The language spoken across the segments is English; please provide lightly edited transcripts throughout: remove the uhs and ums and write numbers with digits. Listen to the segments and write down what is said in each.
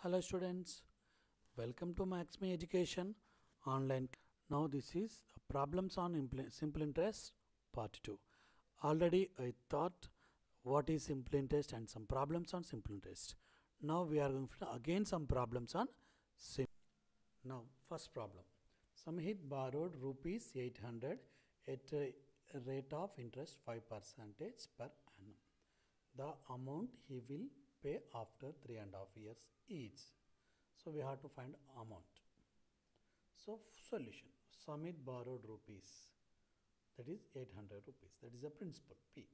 Hello students, welcome to Maxme Education online. Now this is problems on simple interest part 2. Already I thought what is simple interest and some problems on simple interest. Now we are going to again some problems on simple. Now first problem. Samhit borrowed rupees 800 at a rate of interest 5% per annum. The amount he will pay after 3.5 years each. So we have to find amount. So solution. Samit borrowed rupees. That is 800 rupees. That is the principal P.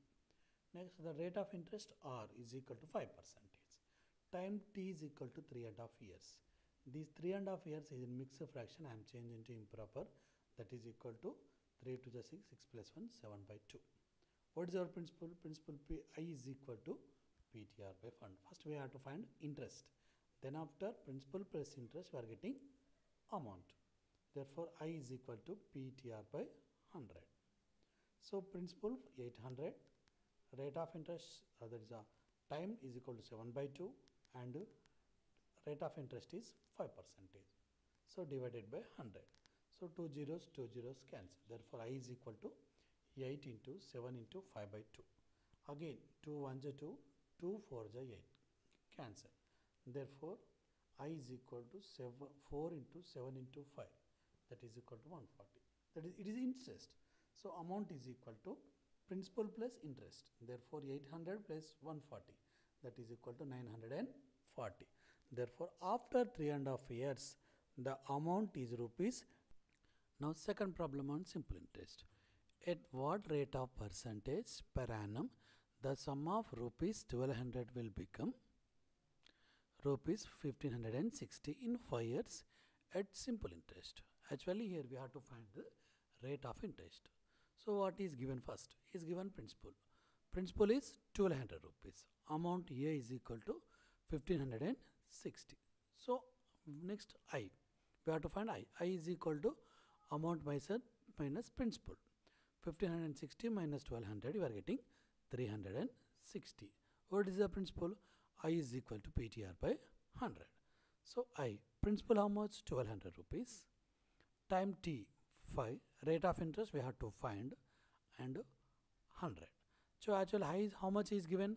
Next, the rate of interest R is equal to 5%. Time T is equal to 3.5 years. These 3.5 years is in mixed fraction. I am changing to improper. That is equal to 3 to the 6, 6 plus 1, 7 by 2. What is our principal? Principal P I is equal to PTR by fund. First we have to find interest. Then after principal plus interest we are getting amount. Therefore I is equal to PTR by 100. So principal 800, rate of interest that is a time is equal to 7 by 2 and rate of interest is 5%. So divided by 100. So 2 zeros cancel. Therefore I is equal to 8 into 7 into 5 by 2. Again 2 1s are 2, 2 4s are 8. Cancel. Therefore I is equal to 4 into 7 into 5. That is equal to 140. That is, it is interest. So amount is equal to principal plus interest. Therefore 800 plus 140. That is equal to 940. Therefore after 3.5 years the amount is rupees. Now second problem on simple interest. At what rate of percentage per annum the sum of rupees 1200 will become rupees 1560 in 5 years at simple interest. Actually here we have to find the rate of interest. So what is given first? Is given principal. Principal is 1200 rupees. Amount here is equal to 1560. So next I. We have to find I. I is equal to amount minus principal. 1560 minus 1200 you are getting 360. What is the principal? I is equal to PTR by 100. So I, principal how much? 1200 rupees. Time T 5. Rate of interest we have to find and 100. So actual I is how much is given?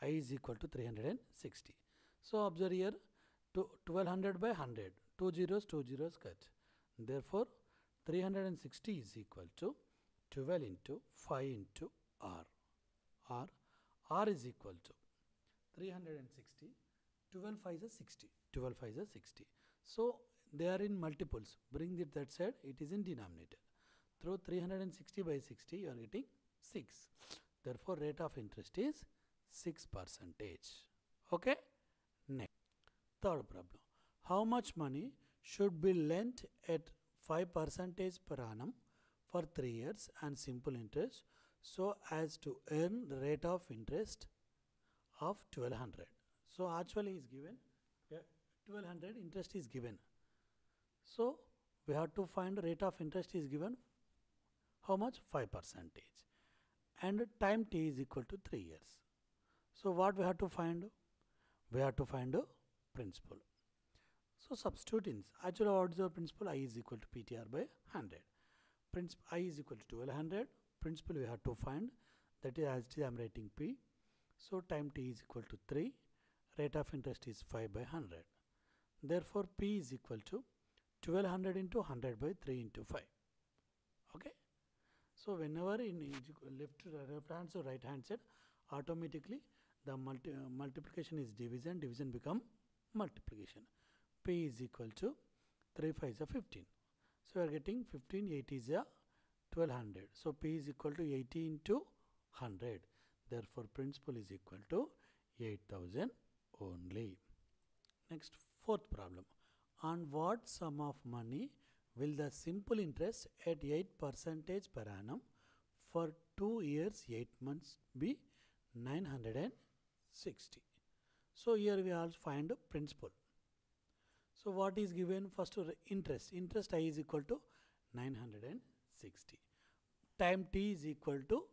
I is equal to 360. So observe here 1200 by 100. 2 zeros cut. Therefore 360 is equal to 12 into 5 into R. R is equal to 360. 12 5 is 60. 12 5 is 60. So they are in multiples. Bring it that side. It is in denominator. Through 360 by 60 you are getting 6. Therefore rate of interest is 6%. Okay. Next. Third problem. How much money should be lent at 5% per annum for 3 years and simple interest so as to earn the rate of interest of 1200. So actually is given 1200 interest is given. So we have to find rate of interest is given how much? 5%. And time T is equal to 3 years. So what we have to find? We have to find a principal. So substitute in actually what is our principal? I is equal to PTR by 100. Principal I is equal to 1200. Principal we have to find, that is as it is I am writing P. So time T is equal to 3. Rate of interest is 5 by 100. Therefore P is equal to 1200 into 100 by 3 into 5. Okay. So whenever in left hand side, right hand side, automatically the multiplication is division. Division become multiplication. P is equal to 3 5 is a 15. So we are getting 15, 8 is a 1200. So P is equal to 80 into 100. Therefore principal is equal to 8000 only. Next, fourth problem. On what sum of money will the simple interest at 8% per annum for 2 years 8 months be 960? So here we also find principal. So what is given? First interest. Interest I is equal to 960. Time T is equal to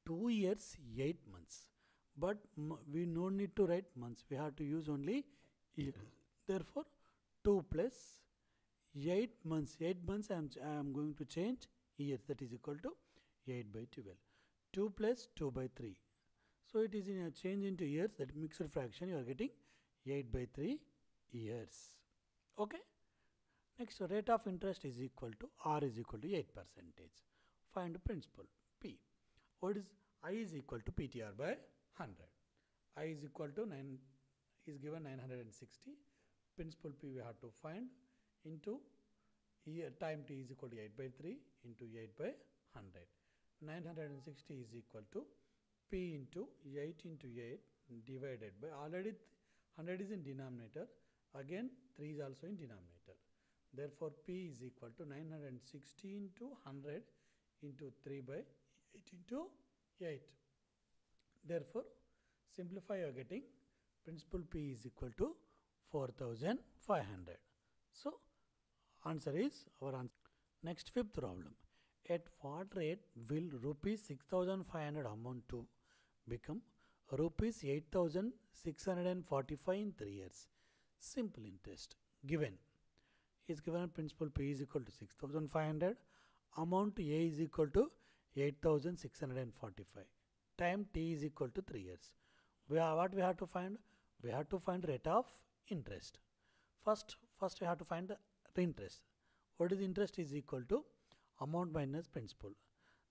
2 years 8 months. But we no need to write months. We have to use only year. Therefore 2 plus 8 months. 8 months I am going to change years, that is equal to 8 by 12. 2 plus 2 by 3. So it is in a change into years, that mixed fraction you are getting 8 by 3 years. Okay. Next, rate of interest is equal to R is equal to 8%. Find principal P. What is I is equal to PTR by 100. I is equal to 9 is given 960. Principal P we have to find into year time T is equal to 8 by 3 into 8 by 100. 960 is equal to P into 8 into 8 divided by, already 100 is in denominator, again 3 is also in denominator. Therefore P is equal to 960 into 100 into 3 by 8 into 8. Therefore simplify, you are getting principal P is equal to 4500. So answer is our answer. Next, fifth problem. At what rate will rupees 6500 amount to become rupees 8645 in 3 years? Simple interest. Given is given principal P is equal to 6500, amount A is equal to 8645, time T is equal to 3 years. What we have to find? We have to find rate of interest. First we have to find the interest. What is interest? Is equal to amount minus principal,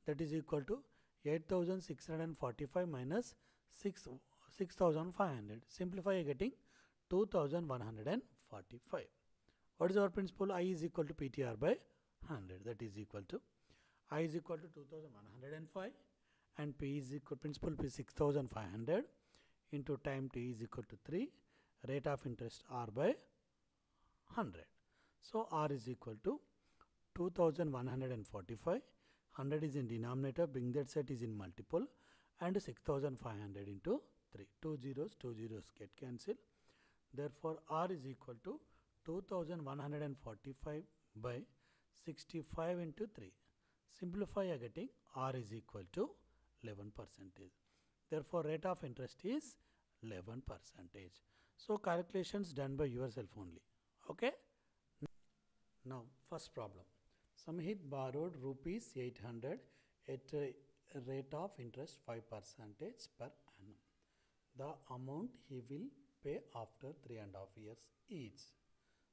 that is equal to 8645 minus 6500. Simplify, you are getting 2145. What is our principal? I is equal to PTR by 100, that is equal to I is equal to 2105 and P is equal principal P 6500 into time T is equal to 3, rate of interest R by 100. So R is equal to 2145, 100 is in denominator, being that set is in multiple, and 6500 into 3. 2 zeros get cancelled. Therefore R is equal to 2145 by 65 into 3. Simplify, you are getting R is equal to 11%. Therefore rate of interest is 11%. So calculations done by yourself only. Okay. Now first problem. Samhit borrowed rupees 800 at a rate of interest 5% per annum. The amount he will pay after 3.5 years is.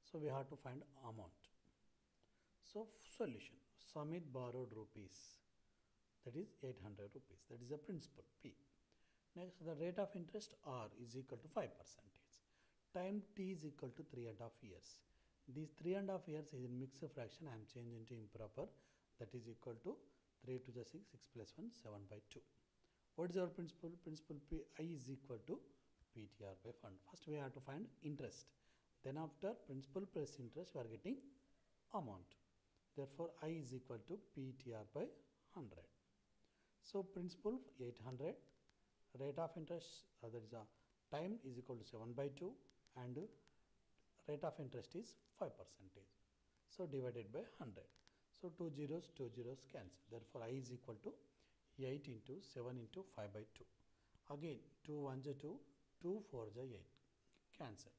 So we have to find amount. So solution. Samit borrowed rupees, that is 800 rupees, that is the principal P. Next, the rate of interest R is equal to 5%. Time T is equal to 3.5 years. These 3.5 years is in mixed fraction. I am changing into improper, that is equal to 3 to the 6, 6 plus 1, 7 by 2. What is our principal? Principal P I is equal to PTR by fund. First we have to find interest. Then after principal plus interest we are getting amount. Therefore I is equal to PTR by 100. So principal 800, rate of interest that is a time is equal to 7 by 2 and rate of interest is 5%. So divided by 100. So 2 zeros cancel. Therefore I is equal to 8 into 7 into 5 by 2. Again 2 1s are 2, 2 4s are 8. Cancel.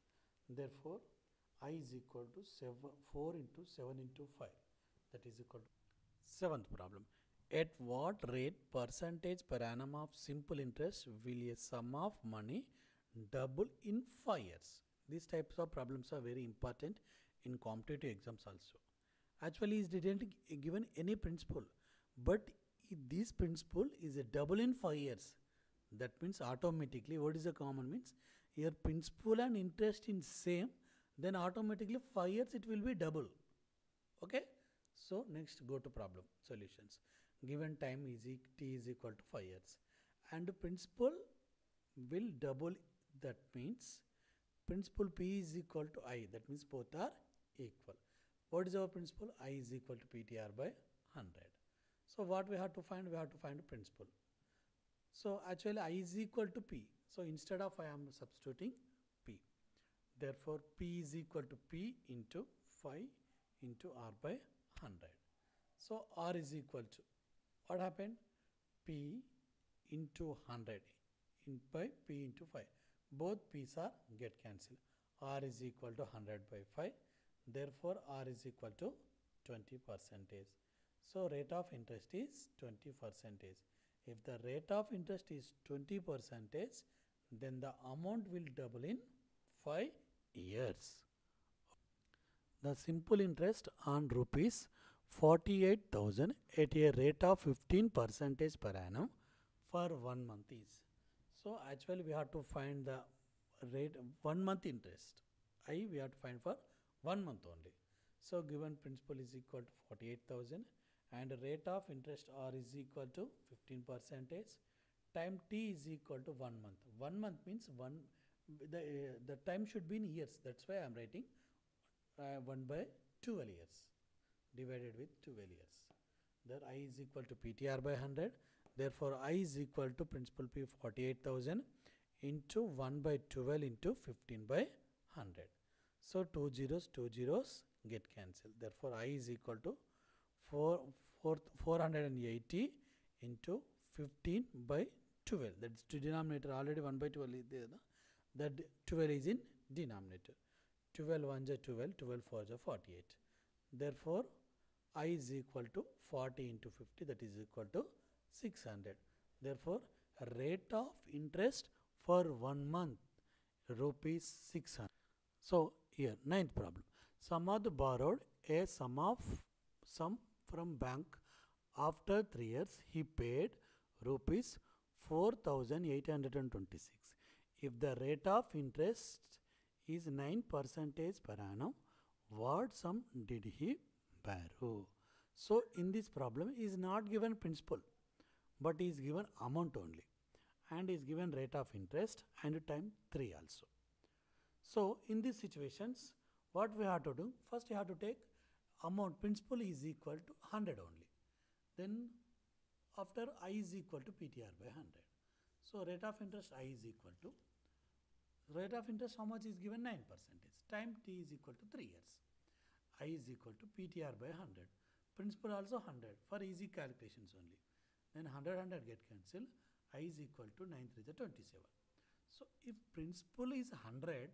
Therefore I is equal to 4 into 7 into 5. That is equal to. Seventh problem. At what rate percentage per annum of simple interest will a sum of money double in 5 years? These types of problems are very important in competitive exams also. Actually, it didn't given any principle, but this principle is a double in 5 years. That means automatically, what is the common means? Your principal and interest in same, then automatically 5 years it will be double. Okay. So next go to problem solutions. Given time is T is equal to 5 years and principal will double, that means principal P is equal to I, that means both are equal. What is our principal? I is equal to PTR by 100. So what we have to find? We have to find principal. So actually I is equal to P. So instead of I am substituting P. Therefore P is equal to P into 5 into R by 100. So R is equal to, what happened? P into 100 by P into 5. Both P's are get cancelled. R is equal to 100 by 5. Therefore, R is equal to 20%. So, rate of interest is 20%. If the rate of interest is 20%, then the amount will double in 5 years. The simple interest on rupees 48,000 at a rate of 15% per annum for 1 month is. So actually we have to find the rate 1 month interest. We have to find for 1 month only. So given principal is equal to 48,000 and rate of interest R is equal to 15%. Time T is equal to 1 month. 1 month means the time should be in years. That's why I am writing 1 by 12 years divided with 12 years. There I is equal to PTR by 100. Therefore, I is equal to principal P 48,000 into 1 by 12 into 15 by 100. So, two zeros get cancelled. Therefore, I is equal to 480 into 15 by 12. That's denominator already 1 by 12 is there. That 12 is in denominator. 12 1 is 12, 12 4 is 48. Therefore, I is equal to 40 into 50, that is equal to 600. Therefore, rate of interest for 1 month rupees 600. So, here 9th problem. Samadh borrowed a sum from bank. After 3 years, he paid rupees 4,826. If the rate of interest is 9% per annum, what sum did he borrow? So in this problem is not given principal, but is given amount only, and is given rate of interest and time 3 also. So in these situations, what we have to do? First you have to take amount. Principal is equal to 100 only. Then after I is equal to PTR by 100. So rate of interest I is equal to, rate of interest how much is given? 9%. Time T is equal to 3 years. I is equal to PTR by 100. Principal also 100 for easy calculations only. Then 100 get cancelled. I is equal to 9 3 is 27. So if principal is 100,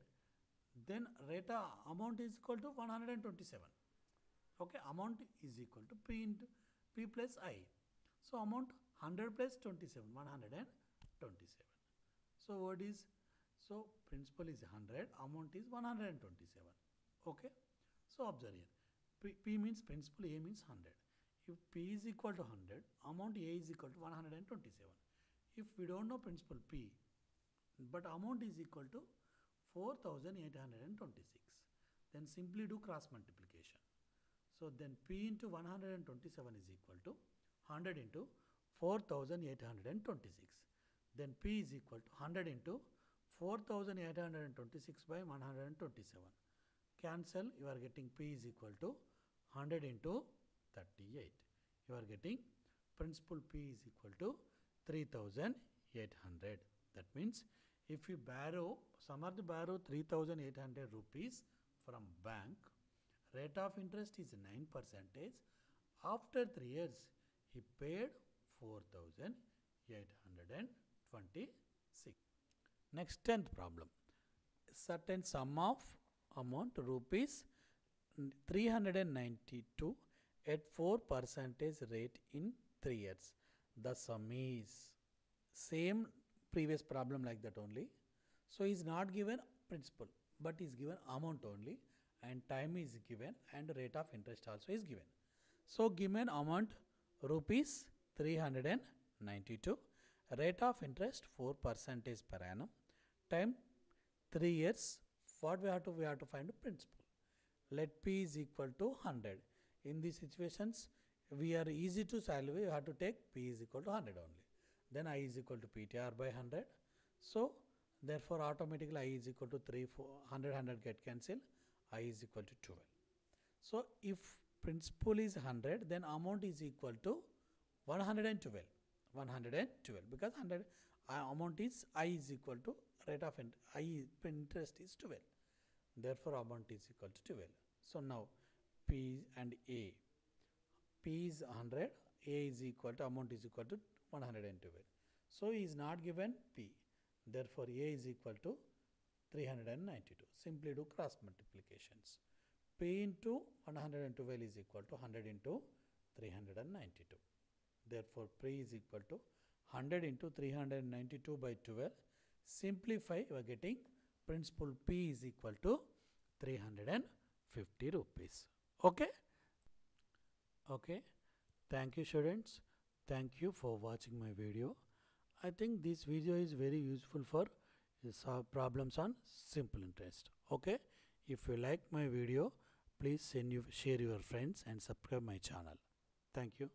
then rate amount is equal to 127. Okay, amount is equal to P into P plus I. So amount 100 plus 27, 127. So what is, so principal is 100, amount is 127. Okay. So observe here. P means principal, A means 100. If P is equal to 100, amount A is equal to 127. If we don't know principal P, but amount is equal to 4,826, then simply do cross multiplication. So then P into 127 is equal to 100 into 4,826. Then P is equal to 100 into 4,826 by 127. Cancel, you are getting P is equal to 100 into 38. You are getting principal P is equal to 3,800. That means if you borrow, Samarth borrow 3,800 rupees from bank, rate of interest is 9%. After 3 years, he paid 4,826. Next 10th problem. Certain sum of amount rupees 392 at 4% rate in 3 years. The sum is same previous problem like that only. So is not given principal, but is given amount only, and time is given and rate of interest also is given. So given amount rupees 392, rate of interest 4% per annum, time 3 years. What we have to find the principal. Let P is equal to 100. In these situations, we are easy to solve. We have to take P is equal to 100 only. Then I is equal to PTR by 100. So therefore automatically I is equal to 100 get cancelled. I is equal to 12. So if principal is 100, then amount is equal to 112. 112 because 100 amount is I is equal to rate of interest is 12. Therefore amount is equal to 12. So now P and A. P is 100, A is equal to, amount is equal to 112. So is not given P. Therefore A is equal to 392. Simply do cross multiplications. P into 112 is equal to 100 into 392. Therefore, P is equal to 100 into 392 by 12. Simplify, you are getting principal P is equal to 350 rupees. Okay? Okay. Thank you, students. Thank you for watching my video. I think this video is very useful for problems on simple interest. Okay? If you like my video, please share your friends and subscribe my channel. Thank you.